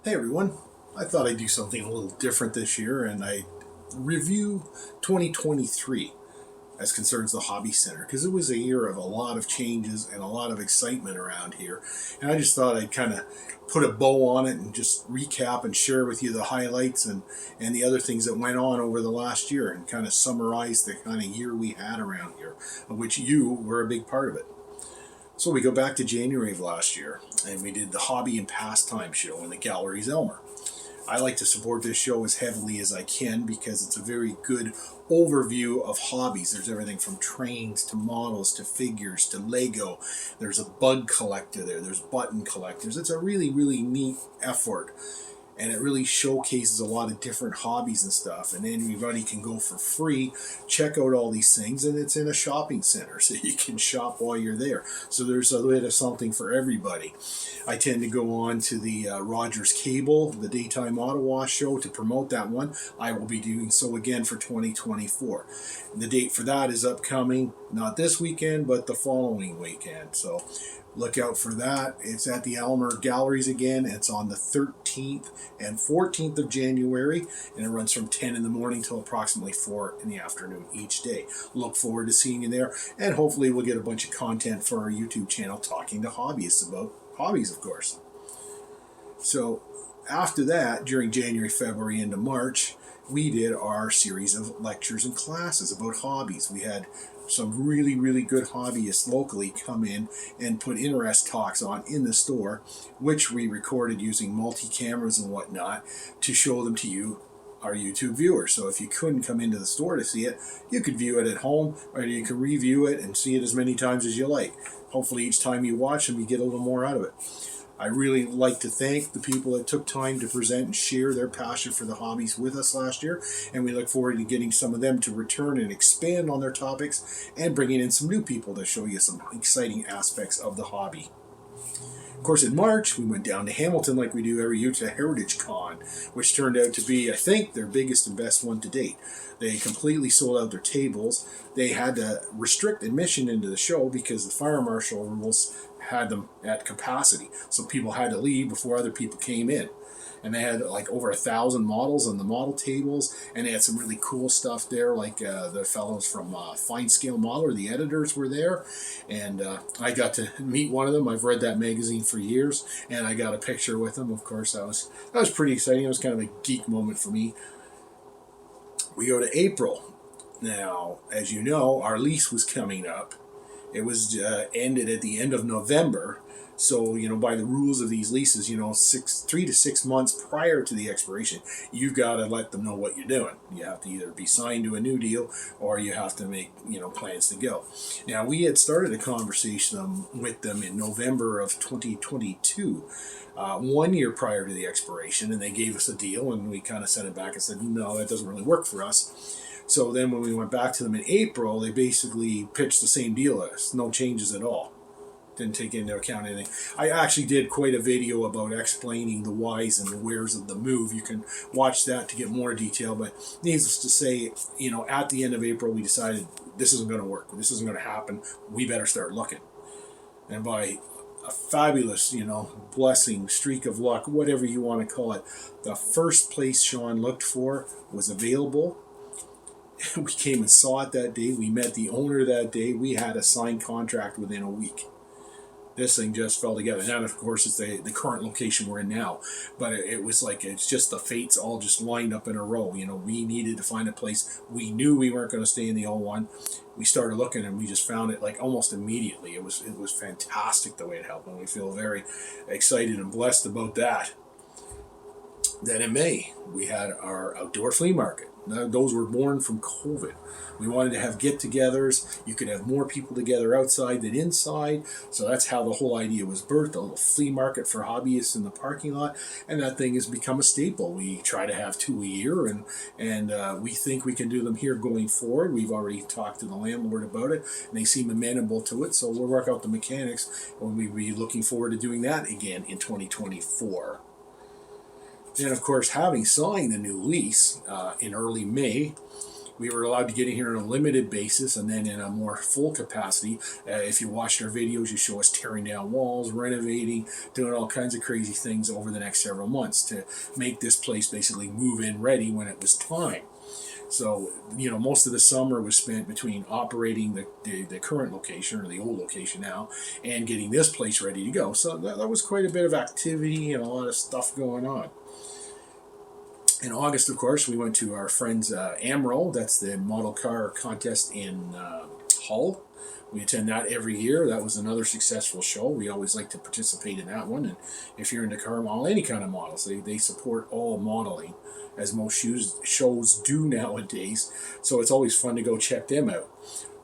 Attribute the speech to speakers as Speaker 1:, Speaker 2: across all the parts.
Speaker 1: Hey everyone, I thought I'd do something a little different this year and I review 2023 as concerns the Hobby Center because it was a year of a lot of changes and a lot of excitement around here. And I just thought I'd kind of put a bow on it and just recap and share with you the highlights and the other things that went on over the last year and kind of summarize the kind of year we had around here, of which you were a big part of it. So we go back to January of last year, and we did the Hobby and Pastime show in the Galleries Elmer. I like to support this show as heavily as I can because it's a very good overview of hobbies. There's everything from trains to models to figures to Lego. There's a bug collector there. There's button collectors. It's a really, really neat effort, and it really showcases a lot of different hobbies and stuff, and anybody can go for free, check out all these things, and it's in a shopping center so you can shop while you're there, so there's a bit of something for everybody. I tend to go on to the Rogers Cable, the Daytime Auto Wash show, to promote that one. I will be doing so again for 2024. The date for that is upcoming, not this weekend but the following weekend, so look out for that. It's at the Elmer Galleries again. It's on the 13th and 14th of January, and it runs from 10 in the morning till approximately 4 in the afternoon each day. Look forward to seeing you there, and hopefully we'll get a bunch of content for our YouTube channel talking to hobbyists about hobbies, of course. So after that, during January, February, into March, we did our series of lectures and classes about hobbies. We had some really, really good hobbyists locally come in and put interest talks on in the store, which we recorded using multi-cameras and whatnot to show them to you, our YouTube viewers. So if you couldn't come into the store to see it, you could view it at home, or you can review it and see it as many times as you like. Hopefully each time you watch them, you get a little more out of it. I really like to thank the people that took time to present and share their passion for the hobbies with us last year, and we look forward to getting some of them to return and expand on their topics and bringing in some new people to show you some exciting aspects of the hobby. Of course, in March, we went down to Hamilton like we do every year to Heritage Con, which turned out to be, I think, their biggest and best one to date. They completely sold out their tables. They had to restrict admission into the show because the fire marshal rules had them at capacity. So people had to leave before other people came in. And they had like over 1,000 models on the model tables, and they had some really cool stuff there, like the fellows from Fine Scale Modeler, the editors were there, and I got to meet one of them. I've read that magazine for years, and I got a picture with them. Of course, that was pretty exciting. It was kind of a geek moment for me. We go to April. Now, as you know, our lease was coming up. It was ended at the end of November. So, by the rules of these leases, 3 to 6 months prior to the expiration, you've got to let them know what you're doing. You have to either be signed to a new deal or you have to make, plans to go. Now, we had started a conversation with them in November of 2022, 1 year prior to the expiration, and they gave us a deal, and we kind of sent it back and said, no, that doesn't really work for us. So then when we went back to them in April, they basically pitched the same deal as us, no changes at all. Didn't take into account anything. I actually did quite a video about explaining the whys and the wheres of the move. You can watch that to get more detail, but needless to say, at the end of April, we decided this isn't going to work. This isn't going to happen. We better start looking. And by a fabulous, blessing, streak of luck, whatever you want to call it, the first place Sean looked for was available. We came and saw it that day. We met the owner that day. We had a signed contract within a week. This thing just fell together. Now, of course, it's the current location we're in now. But it was like, it's just the fates all just lined up in a row. We needed to find a place. We knew we weren't going to stay in the O1. We started looking and we just found it like almost immediately. It was fantastic the way it happened. We feel very excited and blessed about that. Then in May, we had our outdoor flea market. Now, those were born from COVID. We wanted to have get-togethers. You could have more people together outside than inside. So that's how the whole idea was birthed, a little flea market for hobbyists in the parking lot. And that thing has become a staple. We try to have 2 a year, and we think we can do them here going forward. We've already talked to the landlord about it, and they seem amenable to it. So we'll work out the mechanics, and we'll be looking forward to doing that again in 2024. And of course, having signed the new lease in early May, We were allowed to get in here on a limited basis, and then in a more full capacity. If you watched our videos, you show us tearing down walls, renovating, doing all kinds of crazy things over the next several months to make this place basically move-in ready when it was time. So, most of the summer was spent between operating the current location, or the old location now, and getting this place ready to go. So that was quite a bit of activity and a lot of stuff going on. In August, of course, we went to our friends AMRO. That's the model car contest in Hull. We attend that every year. That was another successful show. We always like to participate in that one. And if you're into car model, any kind of models, they support all modeling, as most shows do nowadays. So it's always fun to go check them out.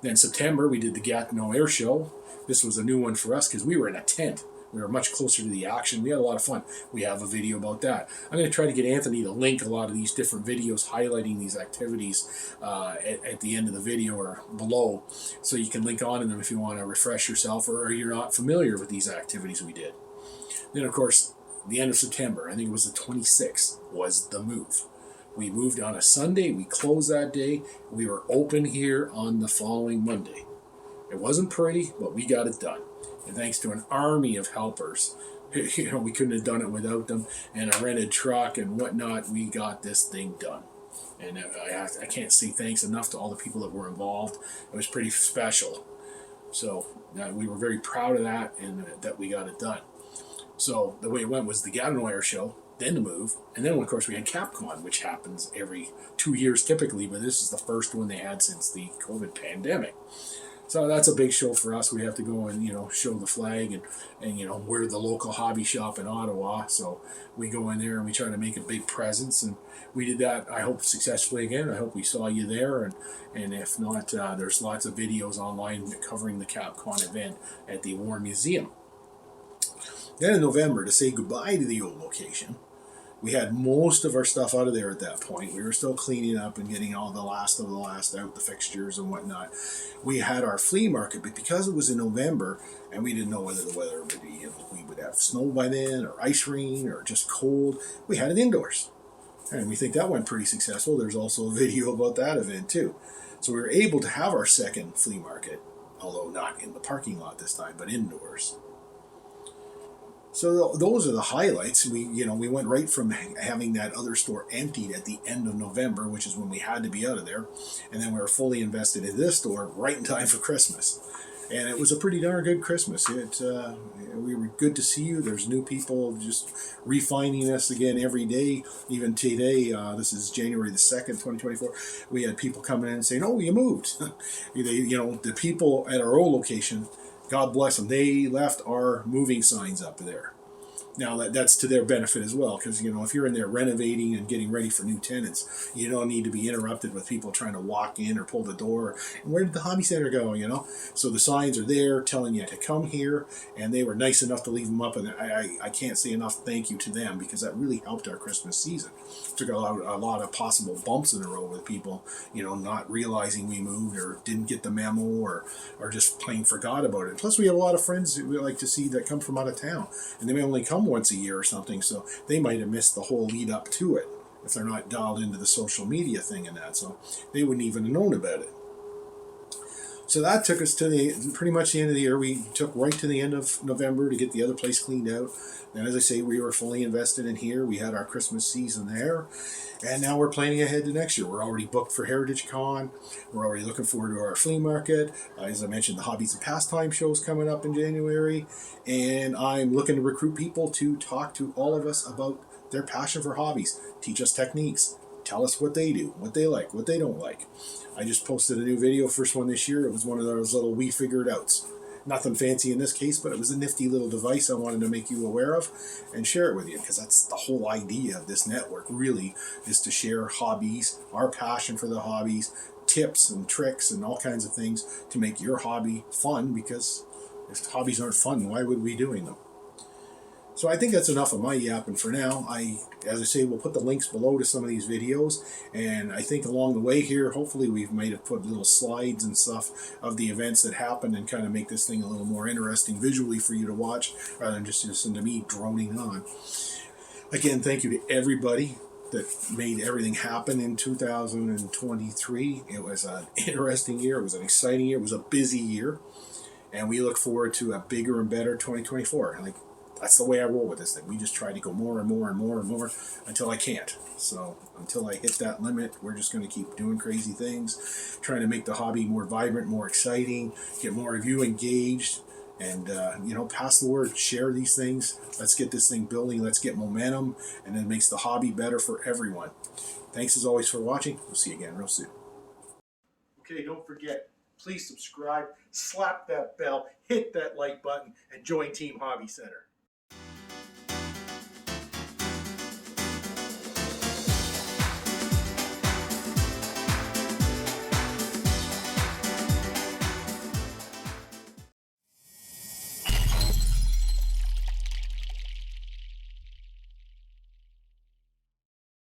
Speaker 1: Then September, we did the Gatineau Air Show. This was a new one for us because we were in a tent. We were much closer to the action. We had a lot of fun. We have a video about that. I'm going to try to get Anthony to link a lot of these different videos highlighting these activities at the end of the video or below, so you can link on to them if you want to refresh yourself or you're not familiar with these activities we did. Then, of course, the end of September, I think it was the 26th, was the move. We moved on a Sunday. We closed that day. We were open here on the following Monday. It wasn't pretty, but we got it done. And thanks to an army of helpers, we couldn't have done it without them, and a rented truck and whatnot, we got this thing done. And I can't say thanks enough to all the people that were involved. It was pretty special. So we were very proud of that, and that we got it done. So the way it went was the Gatineau Air Show, then the move, and then of course we had CapCon, which happens every 2 years typically, but this is the first one they had since the COVID pandemic. So that's a big show for us. We have to go and, show the flag and we're the local hobby shop in Ottawa. So we go in there and we try to make a big presence. And we did that, I hope, successfully again. I hope we saw you there. And if not, there's lots of videos online covering the CapCon event at the War Museum. Then in November, to say goodbye to the old location, we had most of our stuff out of there at that point. We were still cleaning up and getting all the last of the last out, the fixtures and whatnot. We had our flea market, but because it was in November and we didn't know whether the weather would be, we would have snow by then or ice rain or just cold, we had it indoors. And we think that went pretty successful. There's also a video about that event too. So we were able to have our second flea market, although not in the parking lot this time, but indoors. So those are the highlights. We went right from having that other store emptied at the end of November, which is when we had to be out of there, and then we were fully invested in this store right in time for Christmas. And it was a pretty darn good Christmas. We were good to see you. There's new people just refining us again every day. Even today, this is January the 2nd, 2024, we had people coming in and saying, "Oh, you moved." The people at our old location, God bless them, they left our moving signs up there. Now that's to their benefit as well, because if you're in there renovating and getting ready for new tenants, you don't need to be interrupted with people trying to walk in or pull the door. And where did the hobby center go? So the signs are there telling you to come here, and they were nice enough to leave them up. And I can't say enough thank you to them, because that really helped our Christmas season. Took a lot of possible bumps in the road with people, not realizing we moved or didn't get the memo or just plain forgot about it. Plus, we have a lot of friends who we like to see that come from out of town, and they may only come once a year or something, so they might have missed the whole lead up to it if they're not dialed into the social media thing and that, so they wouldn't even have known about it. So that took us to pretty much the end of the year. We took right to the end of November to get the other place cleaned out. And as I say, we were fully invested in here. We had our Christmas season there. And now we're planning ahead to next year. We're already booked for Heritage Con. We're already looking forward to our flea market. As I mentioned, the Hobbies and Pastime show is coming up in January. And I'm looking to recruit people to talk to all of us about their passion for hobbies, teach us techniques, tell us what they do, what they like, what they don't like. I just posted a new video, first one this year. It was one of those little we figured outs. Nothing fancy in this case, but it was a nifty little device I wanted to make you aware of and share it with you, because that's the whole idea of this network, really, is to share hobbies, our passion for the hobbies, tips and tricks and all kinds of things to make your hobby fun, because if hobbies aren't fun, why would we be doing them? So I think that's enough of my yapping for now. As I say, we'll put the links below to some of these videos, and I think along the way here, hopefully we might have put little slides and stuff of the events that happened and kind of make this thing a little more interesting visually for you to watch, rather than just listen to me droning on. Again, thank you to everybody that made everything happen in 2023. It was an interesting year. It was an exciting year. It was a busy year. And we look forward to a bigger and better 2024. Like, that's the way I roll with this thing. We just try to go more and more and more and more until I can't. So until I hit that limit, we're just going to keep doing crazy things, trying to make the hobby more vibrant, more exciting, get more of you engaged, and pass the word, share these things. Let's get this thing building. Let's get momentum, and it makes the hobby better for everyone. Thanks as always for watching. We'll see you again real soon. Okay, don't forget, please subscribe, slap that bell, hit that like button, and join Team Hobby Center.